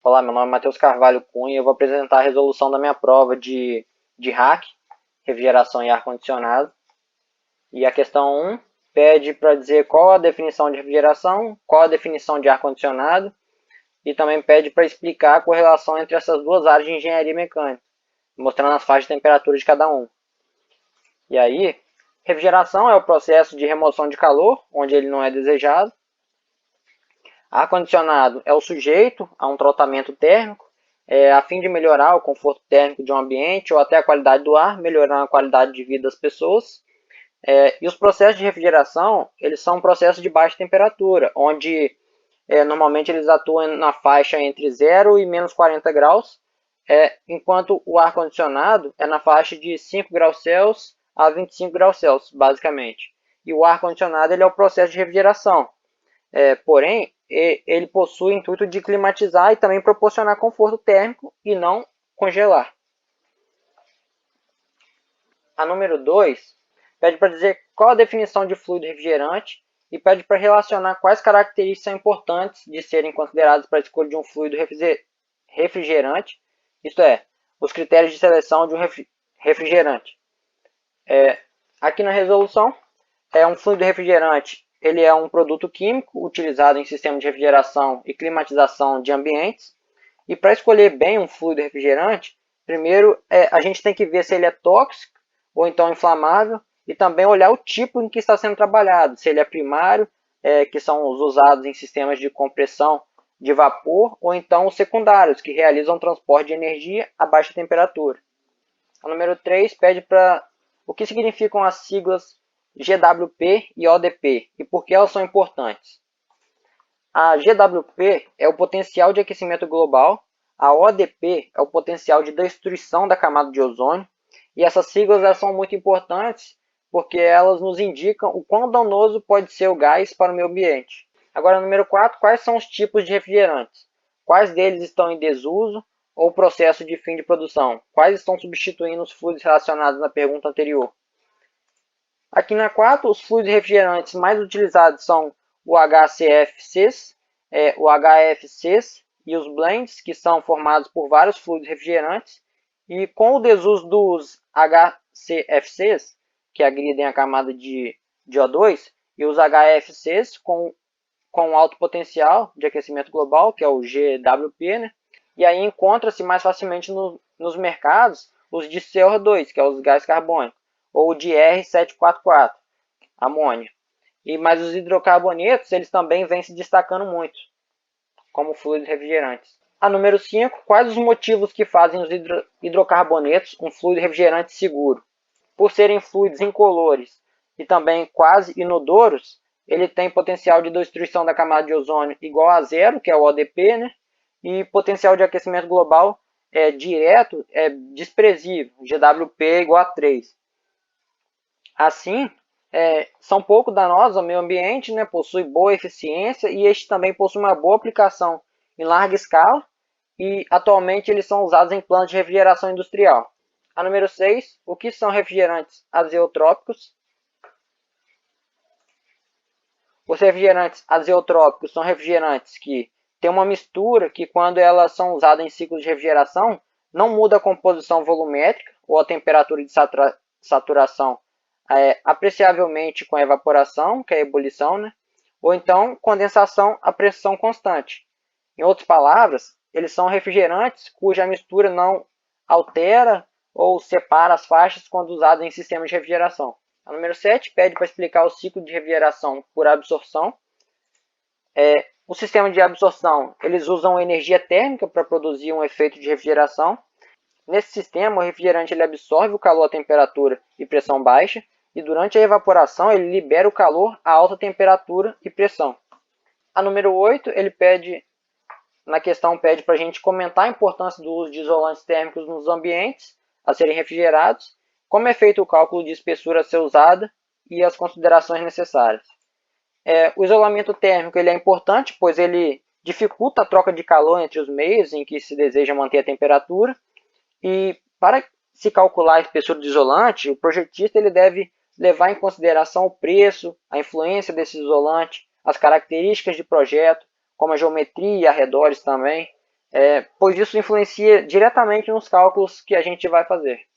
Olá, meu nome é Matheus Carvalho Cunha e eu vou apresentar a resolução da minha prova de RAC, refrigeração e ar-condicionado. E a questão 1 pede para dizer qual a definição de refrigeração, qual a definição de ar-condicionado e também pede para explicar a correlação entre essas duas áreas de engenharia mecânica, mostrando as faixas de temperatura de cada um. E aí, refrigeração é o processo de remoção de calor, onde ele não é desejado. Ar-condicionado é o sujeito a um tratamento térmico, a fim de melhorar o conforto térmico de um ambiente ou até a qualidade do ar, melhorando a qualidade de vida das pessoas. E os processos de refrigeração, eles são processos de baixa temperatura, onde normalmente eles atuam na faixa entre 0 e menos 40 graus, enquanto o ar-condicionado é na faixa de 5 graus Celsius a 25 graus Celsius, basicamente. E o ar-condicionado ele é o processo de refrigeração. Porém, ele possui o intuito de climatizar e também proporcionar conforto térmico e não congelar. A número 2 pede para dizer qual a definição de fluido refrigerante e pede para relacionar quais características são importantes de serem consideradas para a escolha de um fluido refrigerante, isto é, os critérios de seleção de um refrigerante. Aqui na resolução, um fluido refrigerante ele é um produto químico utilizado em sistemas de refrigeração e climatização de ambientes. E para escolher bem um fluido refrigerante, primeiro a gente tem que ver se ele é tóxico ou então inflamável e também olhar o tipo em que está sendo trabalhado, se ele é primário, que são os usados em sistemas de compressão de vapor, ou então os secundários, que realizam o transporte de energia a baixa temperatura. A número 3 pede para o que significam as siglas GWP e ODP e por que elas são importantes. A GWP é o potencial de aquecimento global, a ODP é o potencial de destruição da camada de ozônio, e essas siglas são muito importantes porque elas nos indicam o quão danoso pode ser o gás para o meio ambiente. Agora, número 4, quais são os tipos de refrigerantes? Quais deles estão em desuso ou processo de fim de produção? Quais estão substituindo os fluidos relacionados na pergunta anterior? Aqui na 4, os fluidos refrigerantes mais utilizados são o HCFCs, o HFCs e os blends, que são formados por vários fluidos refrigerantes. E com o desuso dos HCFCs, que agridem a camada de O2, e os HFCs com alto potencial de aquecimento global, que é o GWP, né? E aí encontra-se mais facilmente nos mercados os de CO2, que é os gás carbônicos, ou de R744, amônia. Mas os hidrocarbonetos, eles também vêm se destacando muito, como fluidos refrigerantes. A número 5, quais os motivos que fazem os hidrocarbonetos um fluido refrigerante seguro? Por serem fluidos incolores e também quase inodoros, ele tem potencial de destruição da camada de ozônio igual a zero, que é o ODP, né? E potencial de aquecimento global direto é desprezível, GWP igual a 3. Assim, são pouco danosos ao meio ambiente, né? Possui boa eficiência e este também possui uma boa aplicação em larga escala e atualmente eles são usados em planos de refrigeração industrial. A número 6, o que são refrigerantes azeotrópicos? Os refrigerantes azeotrópicos são refrigerantes que têm uma mistura que, quando elas são usadas em ciclos de refrigeração, não muda a composição volumétrica ou a temperatura de saturação apreciavelmente com a evaporação, que é a ebulição, né? Ou então condensação a pressão constante. Em outras palavras, eles são refrigerantes cuja mistura não altera ou separa as faixas quando usados em sistemas de refrigeração. A número 7 pede para explicar o ciclo de refrigeração por absorção. O sistema de absorção, eles usam energia térmica para produzir um efeito de refrigeração. Nesse sistema, o refrigerante ele absorve o calor a temperatura e pressão baixa, e durante a evaporação ele libera o calor a alta temperatura e pressão. A número 8, na questão pede para a gente comentar a importância do uso de isolantes térmicos nos ambientes a serem refrigerados, como é feito o cálculo de espessura a ser usada e as considerações necessárias. O isolamento térmico ele é importante, pois ele dificulta a troca de calor entre os meios em que se deseja manter a temperatura, e para se calcular a espessura do isolante, o projetista ele deve levar em consideração o preço, a influência desse isolante, as características de projeto, como a geometria e arredores também, pois isso influencia diretamente nos cálculos que a gente vai fazer.